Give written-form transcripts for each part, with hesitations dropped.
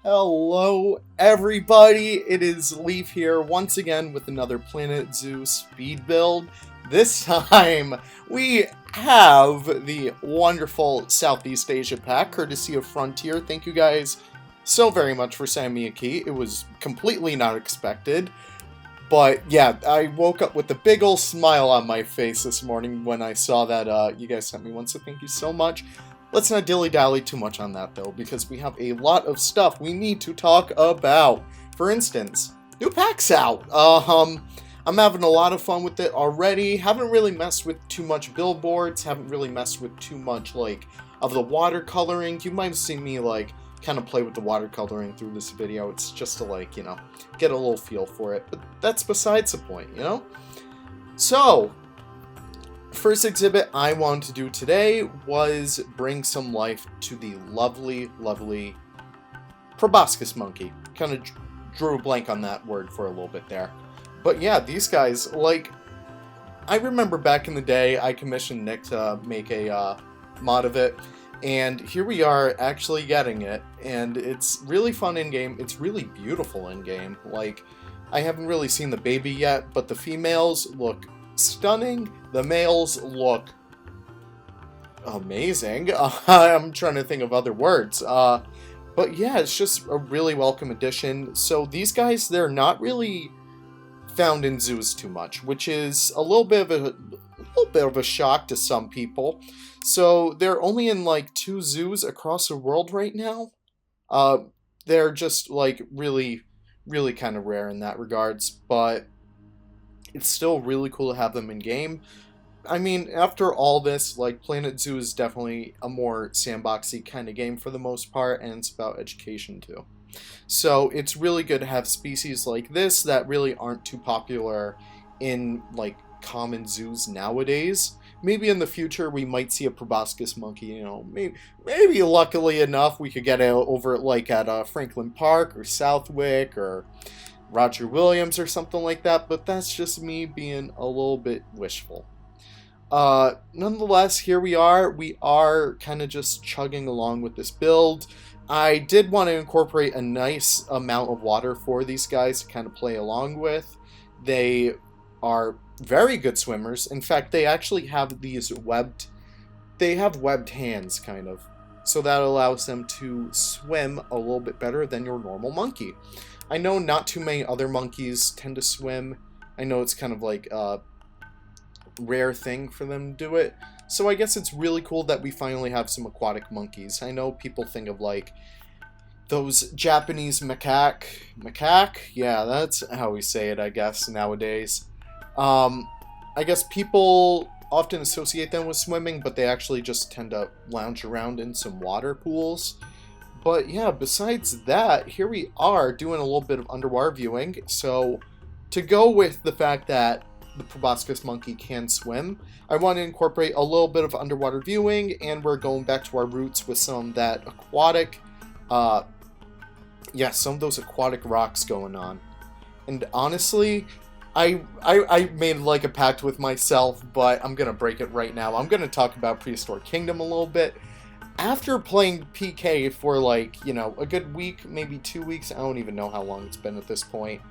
Hello, everybody. It is Leaf here once again with another Planet Zoo speed build. This time, we have the wonderful Southeast Asia pack, courtesy of Frontier. Thank you guys so very much for sending me a key. It was completely not expected. But yeah, I woke up with a big ol' smile on my face this morning when I saw that you guys sent me one, so thank you so much. Let's not dilly-dally too much on that, though, because we have a lot of stuff we need to talk about. For instance, new pack's out. I'm having a lot of fun with it already. Haven't really messed with too much billboards. Haven't really messed with too much, of the watercoloring. You might have seen me, kind of play with the watercoloring through this video. It's just to, get a little feel for it. But that's besides the point, So, first exhibit I wanted to do today was bring some life to the lovely, lovely Proboscis monkey. Kind of drew a blank on that word for a little bit there. But yeah, these guys, I remember back in the day, I commissioned Nick to make a mod of it. And here we are actually getting it. And it's really fun in-game. It's really beautiful in-game. I haven't really seen the baby yet, but the females look stunning. The males look amazing. I'm trying to think of other words. But yeah, it's just a really welcome addition. So these guys, they're not really found in zoos too much, which is a little bit of a shock to some people. So they're only in 2 zoos across the world right now. They're just really, really kind of rare in that regards, but it's still really cool to have them in game. I mean, after all this, Planet Zoo is definitely a more sandboxy kind of game for the most part, and it's about education too. So it's really good to have species like this that really aren't too popular in common zoos nowadays. Maybe in the future we might see a proboscis monkey, maybe luckily enough we could get it over at Franklin Park or Southwick or Roger Williams or something like that, but that's just me being a little bit wishful. Nonetheless, here we are kind of just chugging along with this build. I did want to incorporate a nice amount of water for these guys to kind of play along with. They are very good swimmers. In fact, they actually have these webbed hands, kind of. So that allows them to swim a little bit better than your normal monkey. I know not too many other monkeys tend to swim. I know it's kind of a rare thing for them to do it. So I guess it's really cool that we finally have some aquatic monkeys. I know people think of those Japanese macaque? Yeah, that's how we say it, I guess, nowadays. I guess people often associate them with swimming, but they actually just tend to lounge around in some water pools. But yeah, besides that, here we are doing a little bit of underwater viewing. So to go with the fact that the proboscis monkey can swim, I want to incorporate a little bit of underwater viewing, and we're going back to our roots with some of that aquatic, some of those aquatic rocks going on. And honestly, I made a pact with myself, but I'm gonna break it right now. I'm gonna talk about Prehistoric Kingdom a little bit. After playing PK for a good week, maybe 2 weeks, I don't even know how long it's been at this point,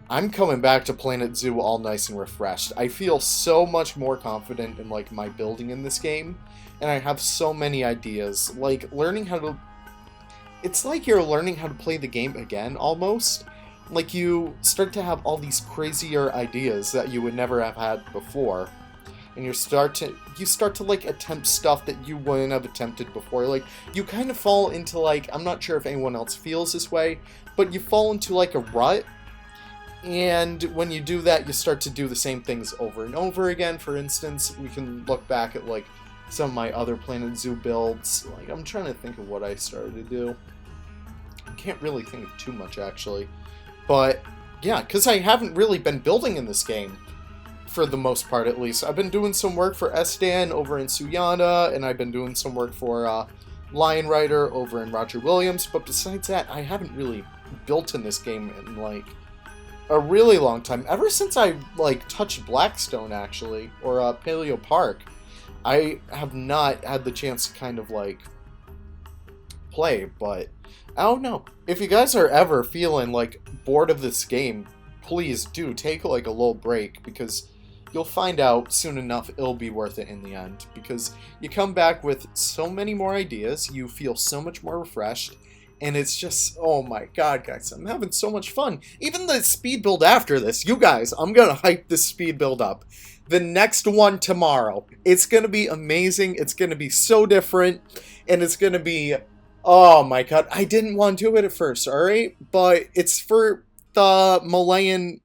I'm coming back to Planet Zoo all nice and refreshed. I feel so much more confident in my building in this game, and I have so many ideas. Learning how to... It's like you're learning how to play the game again, almost. You start to have all these crazier ideas that you would never have had before. And you start to attempt stuff that you wouldn't have attempted before. You kind of fall into I'm not sure if anyone else feels this way, but you fall into a rut. And when you do that, you start to do the same things over and over again. For instance, we can look back at some of my other Planet Zoo builds. I'm trying to think of what I started to do. I can't really think of too much, actually. But yeah, because I haven't really been building in this game, for the most part at least. I've been doing some work for Estan over in Suyana, and I've been doing some work for Lion Rider over in Roger Williams, but besides that, I haven't really built in this game in a really long time. Ever since I touched Blackstone, actually, or Paleo Park, I have not had the chance to kind of play, but I don't know. If you guys are ever feeling like bored of this game, please do take like a little break, because you'll find out soon enough it'll be worth it in the end, because you come back with so many more ideas, you feel so much more refreshed, and it's just, oh my god, guys, I'm having so much fun. Even the speed build after this, you guys, I'm gonna hype this speed build up. The next one tomorrow, it's gonna be amazing, it's gonna be so different, and it's gonna be, oh my god, I didn't want to do it at first, alright? But it's for the Malayan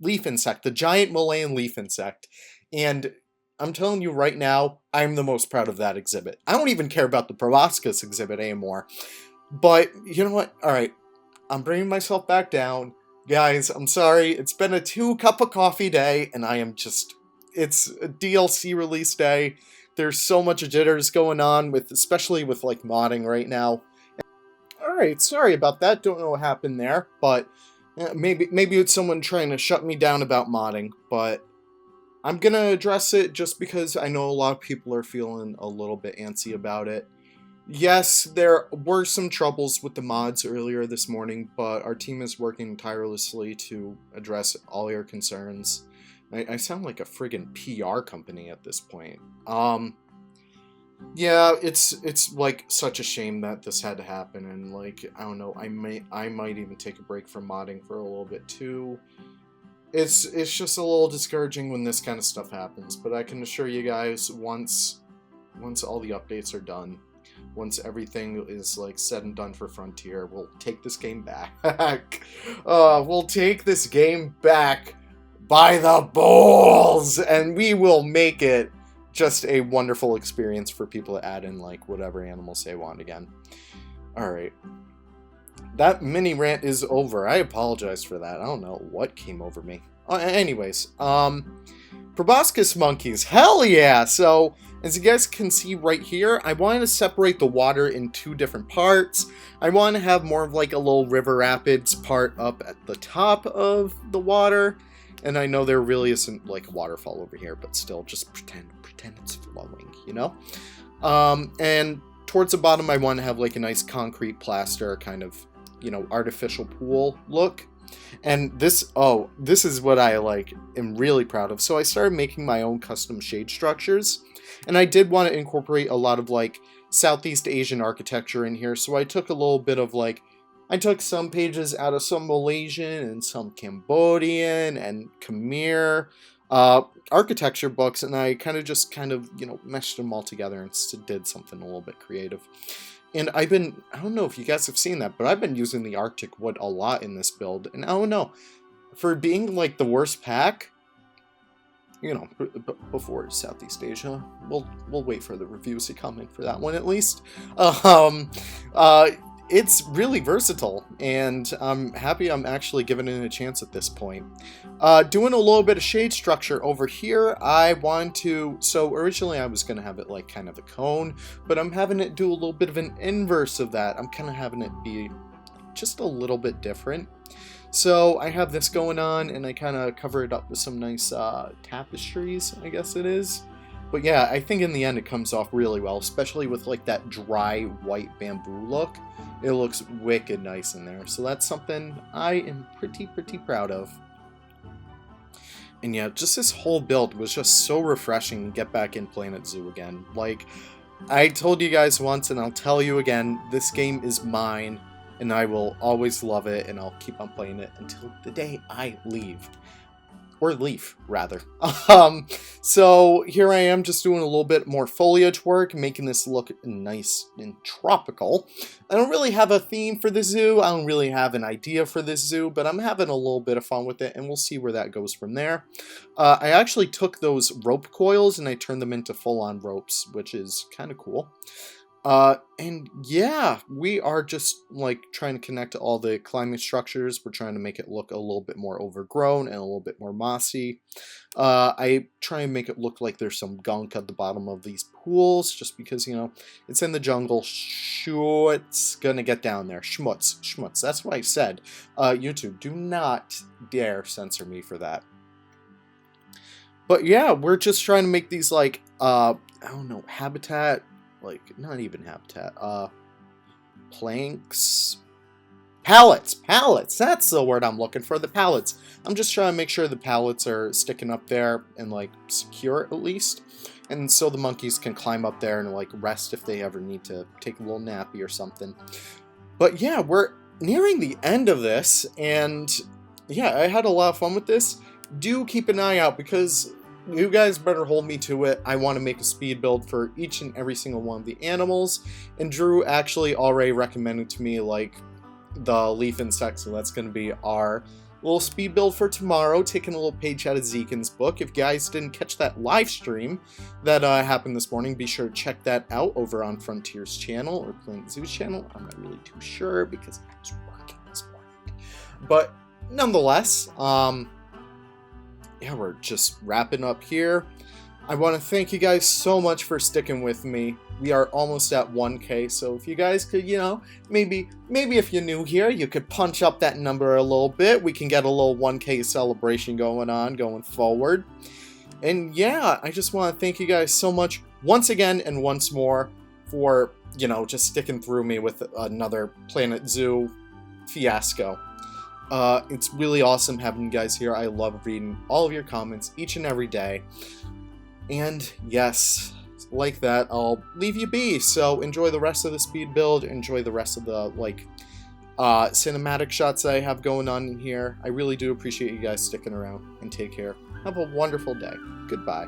leaf insect, the giant Malayan leaf insect. And I'm telling you right now, I'm the most proud of that exhibit. I don't even care about the Proboscis exhibit anymore. But, you know what? Alright, I'm bringing myself back down. Guys, I'm sorry, it's been a 2-cup of coffee day, and I am just... It's a DLC release day. There's so much jitters going on, especially with, like, modding right now. Alright, sorry about that, don't know what happened there, but... Maybe it's someone trying to shut me down about modding, but... I'm gonna address it just because I know a lot of people are feeling a little bit antsy about it. Yes, there were some troubles with the mods earlier this morning, but our team is working tirelessly to address all your concerns. I sound like a friggin' PR company at this point. Yeah, it's like such a shame that this had to happen, and like, I don't know, I might even take a break from modding for a little bit too. It's just a little discouraging when this kind of stuff happens, but I can assure you guys, once all the updates are done, once everything is like said and done for Frontier, we'll take this game back. We'll take this game back by the balls, and we will make it just a wonderful experience for people to add in like whatever animals they want again. Alright. That mini rant is over. I apologize for that. I don't know what came over me. Anyways, Proboscis monkeys. Hell yeah! So, as you guys can see right here, I wanted to separate the water in 2 different parts. I want to have more of like a little river rapids part up at the top of the water. And I know there really isn't like a waterfall over here, but still, just pretend it's flowing, you know? And towards the bottom, I want to have like a nice concrete plaster kind of, you know, artificial pool look. And this is what I like am really proud of. So I started making my own custom shade structures, and I did want to incorporate a lot of like Southeast Asian architecture in here. So I took a little bit of like, I took some pages out of some Malaysian and some Cambodian and Khmer architecture books, and I kind of, you know, meshed them all together and did something a little bit creative. And I don't know if you guys have seen that, but I've been using the Arctic wood a lot in this build. And I don't know, for being like the worst pack, you know, before Southeast Asia, we'll wait for the reviews to come in for that one at least. It's really versatile, and I'm happy I'm actually giving it a chance at this point. Doing a little bit of shade structure over here, I want to... So originally I was going to have it like kind of a cone, but I'm having it do a little bit of an inverse of that. I'm kind of having it be just a little bit different. So I have this going on, and I kind of cover it up with some nice tapestries, I guess it is. But yeah, I think in the end it comes off really well, especially with like that dry white bamboo look. It looks wicked nice in there. So that's something I am pretty proud of. And yeah, just this whole build was just so refreshing to get back in Planet Zoo again. Like, I told you guys once, and I'll tell you again, this game is mine, and I will always love it, and I'll keep on playing it until the day I leave. Or leaf, rather. So here I am just doing a little bit more foliage work, making this look nice and tropical. I don't really have a theme for the zoo. I don't really have an idea for this zoo, but I'm having a little bit of fun with it, and we'll see where that goes from there. I actually took those rope coils and I turned them into full-on ropes, which is kind of cool. And yeah, we are just like trying to connect to all the climbing structures. We're trying to make it look a little bit more overgrown and a little bit more mossy. I try and make it look like there's some gunk at the bottom of these pools, just because, you know, it's in the jungle. It's gonna get down there. Schmutz. That's what I said. YouTube, do not dare censor me for that. But yeah, we're just trying to make these like, I don't know, habitat, like, not even habitat, planks, Pallets! Pallets! That's the word I'm looking for, the pallets. I'm just trying to make sure the pallets are sticking up there and, like, secure at least. And so the monkeys can climb up there and, like, rest if they ever need to take a little nappy or something. But yeah, we're nearing the end of this, and yeah, I had a lot of fun with this. Do keep an eye out, because you guys better hold me to it. I want to make a speed build for each and every single one of the animals, and Drew actually already recommended to me, like, the leaf insect, so that's going to be our little speed build for tomorrow, taking a little page out of Zekin's book. If you guys didn't catch that live stream that happened this morning, be sure to check that out over on Frontier's channel, or Planet Zoo's channel. I'm not really too sure, because I was working this morning. But nonetheless, yeah, we're just wrapping up here. I want to thank you guys so much for sticking with me. We are almost at 1K, so if you guys could, you know, maybe if you're new here, you could punch up that number a little bit. We can get a little 1K celebration going forward. And yeah, I just want to thank you guys so much once again and once more for, you know, just sticking through me with another Planet Zoo fiasco. It's really awesome having you guys here. I love reading all of your comments each and every day. And yes, like that, I'll leave you be. So enjoy the rest of the speed build. Enjoy the rest of the, like, cinematic shots that I have going on in here. I really do appreciate you guys sticking around. And take care. Have a wonderful day. Goodbye.